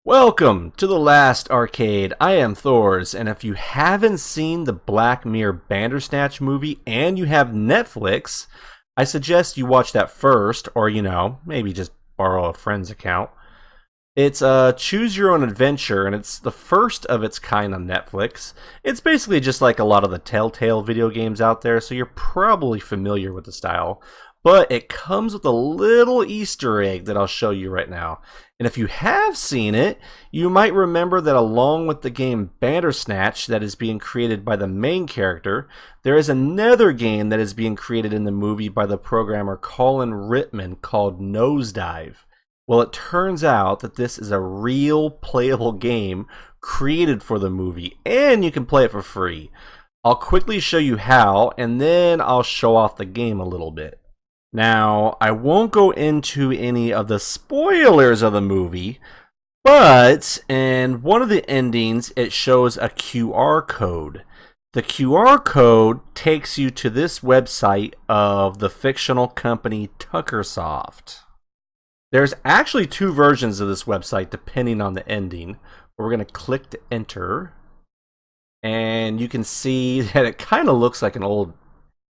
Welcome to The Last Arcade. I am Thors, and if you haven't seen the Black Mirror Bandersnatch movie and you have Netflix, I suggest you watch that first, or maybe just borrow a friend's account. It's Choose Your Own Adventure, and it's the first of its kind on Netflix. It's basically just like a lot of the Telltale video games out there, so you're probably familiar with the style. But it comes with a little Easter egg that I'll show you right now. And if you have seen it, you might remember that along with the game Bandersnatch that is being created by the main character, there is another game that is being created in the movie by the programmer Colin Rittman called Nosedive. Well, it turns out that this is a real playable game created for the movie, and you can play it for free. I'll quickly show you how, and then I'll show off the game a little bit. Now, I won't go into any of the spoilers of the movie, but in one of the endings, it shows a QR code. The QR code takes you to this website of the fictional company Tuckersoft. There's actually two versions of this website depending on the ending. We're going to click to enter, and you can see that it kind of looks like an old,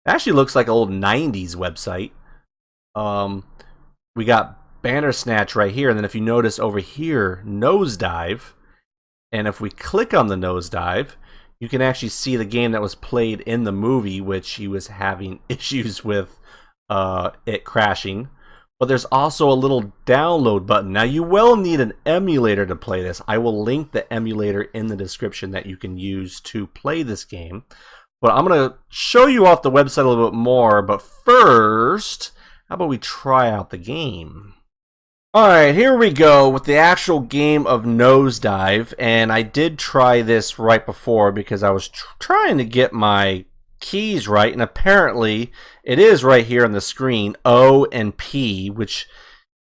actually looks like an old 90s website. We got Bandersnatch right here, and then if you notice over here, Nosedive, and if we click on the Nosedive, you can actually see the game that was played in the movie, which he was having issues with it crashing. But there's also a little download button. Now you will need an emulator to play this. I will link the emulator in the description that you can use to play this game. But I'm going to show you off the website a little bit more, but first, how about we try out the game? Alright, here we go with the actual game of Nosedive, and I did try this right before because I was trying to get my keys right, and apparently it is right here on the screen, O and P, which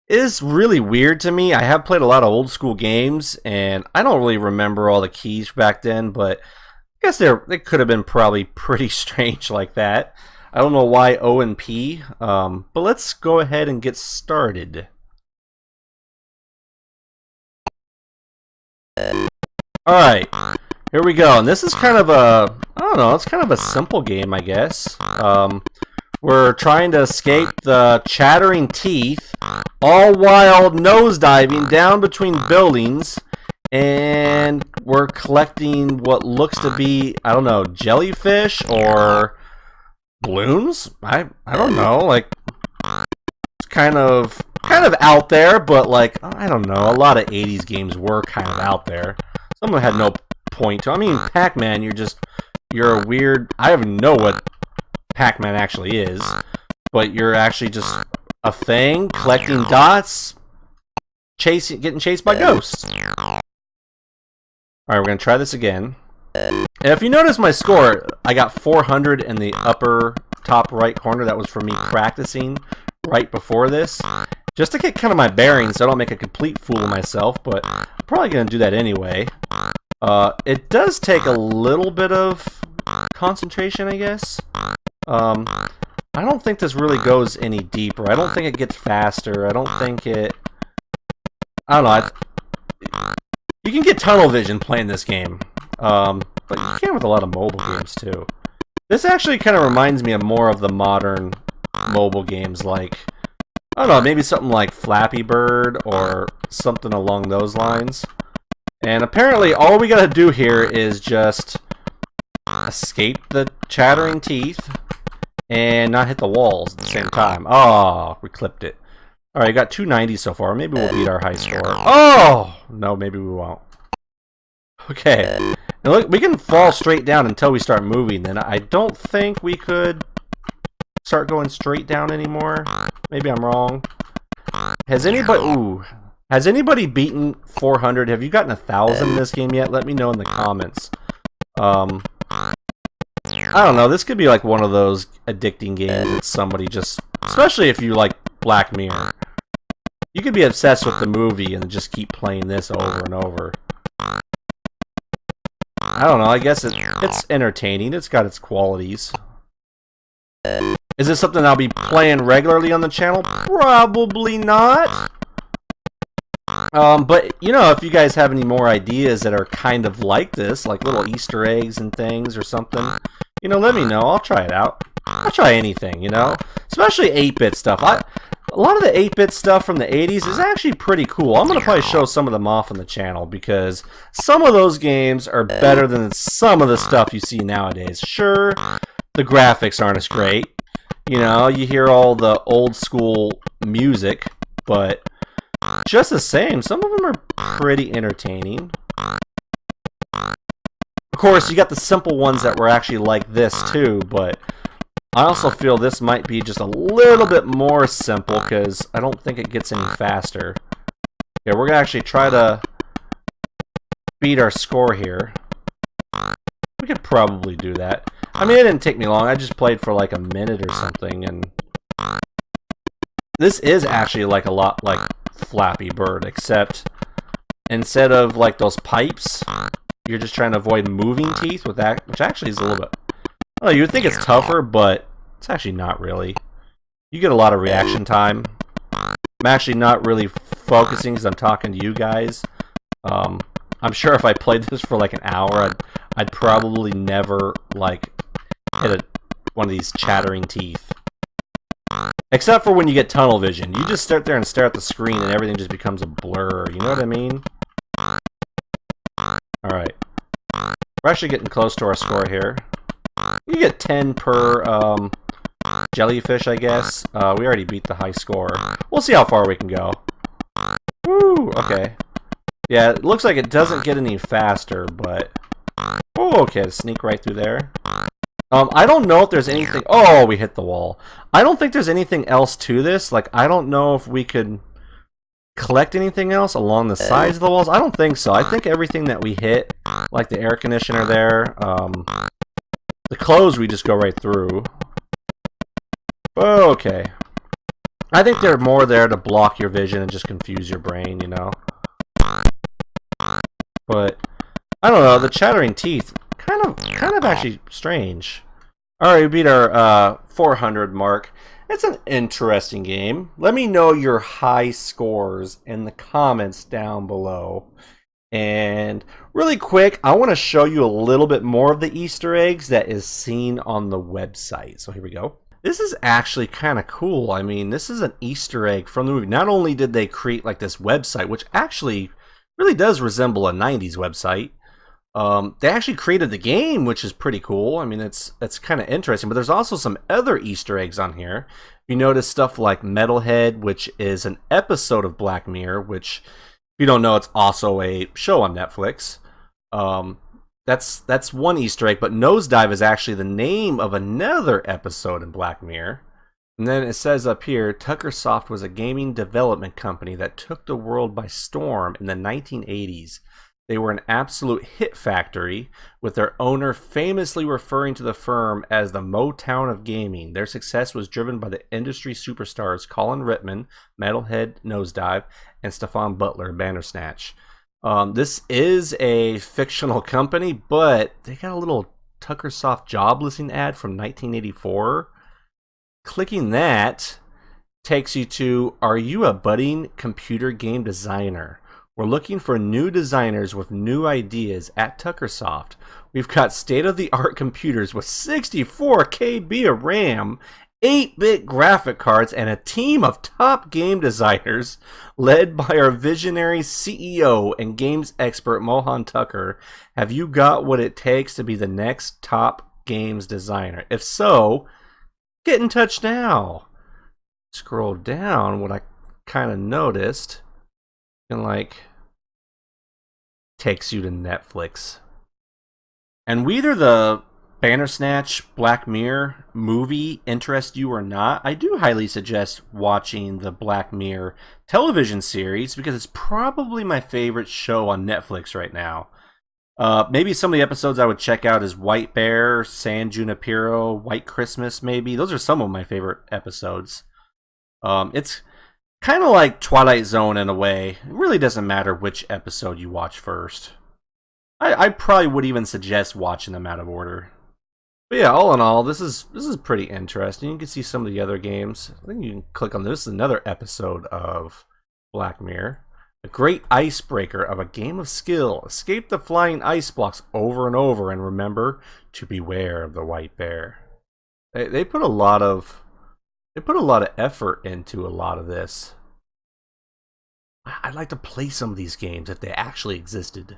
is really weird to me. I have played a lot of old school games, and I don't really remember all the keys back then, but I guess they could have been probably pretty strange like that. I don't know why O and P, but let's go ahead and get started. Alright, here we go. And this is kind of a, I don't know, it's kind of a simple game, I guess. We're trying to escape the chattering teeth, all while nosediving down between buildings. And we're collecting what looks to be, I don't know, jellyfish or balloons? I don't know, like, it's kind of out there, but like, I don't know, a lot of 80s games were kind of out there. Some of them had no point to. I mean, Pac-Man, you're a weird, I don't even know what Pac-Man actually is, but you're actually just a thing collecting dots, getting chased by ghosts. Alright, we're gonna try this again. And if you notice my score, I got 400 in the upper top right corner. That was for me practicing right before this, just to get kind of my bearings so I don't make a complete fool of myself, but I'm probably going to do that anyway. It does take a little bit of concentration, I guess. I don't think this really goes any deeper. I don't think it gets faster. I don't think it... I don't know. You can get tunnel vision playing this game. But you can with a lot of mobile games too. This actually kind of reminds me of more of the modern mobile games, like, I don't know, maybe something like Flappy Bird or something along those lines. And apparently all we gotta do here is just escape the chattering teeth and not hit the walls at the same time. Oh, we clipped it. Alright, I got 290 so far. Maybe we'll beat our high score. Oh! No, maybe we won't. Okay. Now look, we can fall straight down until we start moving, then I don't think we could start going straight down anymore. Maybe I'm wrong. Has anybody beaten 400? Have you gotten 1,000 in this game yet? Let me know in the comments. I don't know, this could be like one of those addicting games that somebody just, especially if you like Black Mirror. You could be obsessed with the movie and just keep playing this over and over. I don't know, I guess it's entertaining. It's got its qualities. Is this something I'll be playing regularly on the channel? Probably not. But, you know, if you guys have any more ideas that are kind of like this, like little Easter eggs and things or something, you know, let me know. I'll try it out. I'll try anything, you know? Especially 8-bit stuff. A lot of the 8-bit stuff from the 80s is actually pretty cool. I'm going to probably show some of them off on the channel because some of those games are better than some of the stuff you see nowadays. Sure, the graphics aren't as great. You know, you hear all the old school music, but just the same, some of them are pretty entertaining. Of course, you got the simple ones that were actually like this too, but I also feel this might be just a little bit more simple because I don't think it gets any faster. Yeah, we're going to actually try to beat our score here. We could probably do that. I mean, it didn't take me long. I just played for like a minute or something, and this is actually like a lot like Flappy Bird, except instead of like those pipes, you're just trying to avoid moving teeth with that, which actually is a little bit... Oh, you would think it's tougher, but it's actually not really. You get a lot of reaction time. I'm actually not really focusing because I'm talking to you guys. I'm sure if I played this for like an hour, I'd probably never like hit one of these chattering teeth. Except for when you get tunnel vision. You just sit there and stare at the screen and everything just becomes a blur. You know what I mean? Alright. We're actually getting close to our score here. You get 10 per jellyfish, I guess. We already beat the high score. We'll see how far we can go. Woo! Okay. Yeah, it looks like it doesn't get any faster, but... Oh, okay, sneak right through there. I don't know if there's anything... Oh, we hit the wall. I don't think there's anything else to this. Like, I don't know if we could collect anything else along the sides of the walls. I don't think so. I think everything that we hit, like the air conditioner there, the clothes we just go right through. Okay. I think they're more there to block your vision and just confuse your brain, you know? But I don't know, the chattering teeth kind of actually strange. Alright, we beat our 400 mark. It's an interesting game. Let me know your high scores in the comments down below. And really quick, I want to show you a little bit more of the Easter eggs that is seen on the website. So here we go. This is actually kind of cool. I mean, this is an Easter egg from the movie. Not only did they create like this website, which actually really does resemble a 90s website. They actually created the game, which is pretty cool. I mean, it's kind of interesting. But there's also some other Easter eggs on here. You notice stuff like Metalhead, which is an episode of Black Mirror, which, if you don't know, it's also a show on Netflix. That's one Easter egg, but Nosedive is actually the name of another episode in Black Mirror. And then it says up here, Tuckersoft was a gaming development company that took the world by storm in the 1980s. They were an absolute hit factory, with their owner famously referring to the firm as the Motown of gaming. Their success was driven by the industry superstars Colin Rittman, Metalhead, Nosedive, and Stefan Butler, Bandersnatch. This is a fictional company, but they got a little Tuckersoft job listing ad from 1984. Clicking that takes you to, are you a budding computer game designer? We're looking for new designers with new ideas at Tuckersoft. We've got state-of-the-art computers with 64 KB of RAM, 8-bit graphic cards, and a team of top game designers led by our visionary CEO and games expert Mohan Tucker. Have you got what it takes to be the next top games designer? If so, get in touch now. Scroll down, what I kind of noticed, and like takes you to Netflix. And whether the Bandersnatch Black Mirror movie interests you or not, I do highly suggest watching the Black Mirror television series because it's probably my favorite show on Netflix right now. Maybe some of the episodes I would check out is White Bear, San Junipero, White Christmas maybe. Those are some of my favorite episodes. It's kind of like Twilight Zone in a way. It really doesn't matter which episode you watch first. I probably would even suggest watching them out of order. But yeah, all in all, this is pretty interesting. You can see some of the other games. I think you can click on this. This is another episode of Black Mirror. A great icebreaker of a game of skill. Escape the flying ice blocks over and over, and remember to beware of the white bear. They put a lot of effort into a lot of this. I'd like to play some of these games if they actually existed.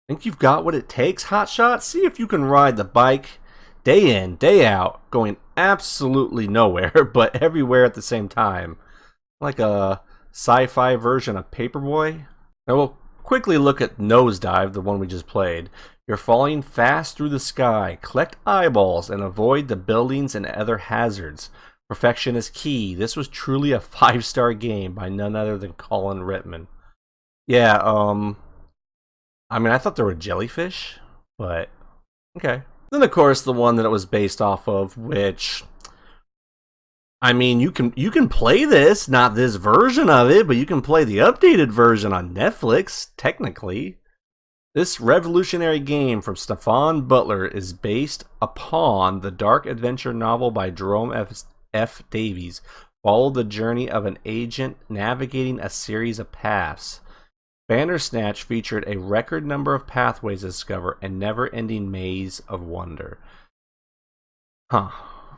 Think you've got what it takes, Hotshot? See if you can ride the bike day in, day out, going absolutely nowhere, but everywhere at the same time. Like a sci-fi version of Paperboy. Now we'll quickly look at Nosedive, the one we just played. You're falling fast through the sky. Collect eyeballs and avoid the buildings and other hazards. Perfection is key. This was truly a 5-star game by none other than Colin Rittman. Yeah, I mean, I thought there were jellyfish, but okay. Then, of course, the one that it was based off of, which, I mean, you can play this, not this version of it, but you can play the updated version on Netflix, technically. This revolutionary game from Stefan Butler is based upon the dark adventure novel by Jerome F. Davies. Follow the journey of an agent navigating a series of paths. Bandersnatch featured a record number of pathways to discover and never-ending maze of wonder. Huh.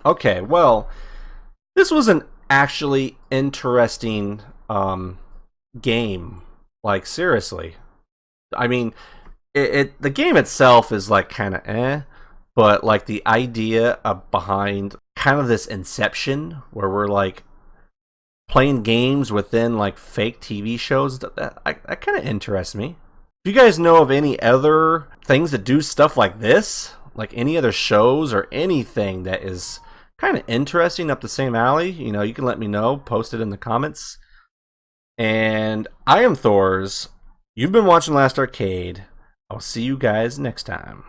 Okay, well, this was an actually interesting game. Like, seriously. I mean, the game itself is like kind of but like the idea behind kind of this inception where we're like playing games within like fake TV shows, that kind of interests me. Do you guys know of any other things that do stuff like this? Like any other shows or anything that is kind of interesting up the same alley? You know, you can let me know. Post it in the comments. And I am Thors. You've been watching Last Arcade. I'll see you guys next time.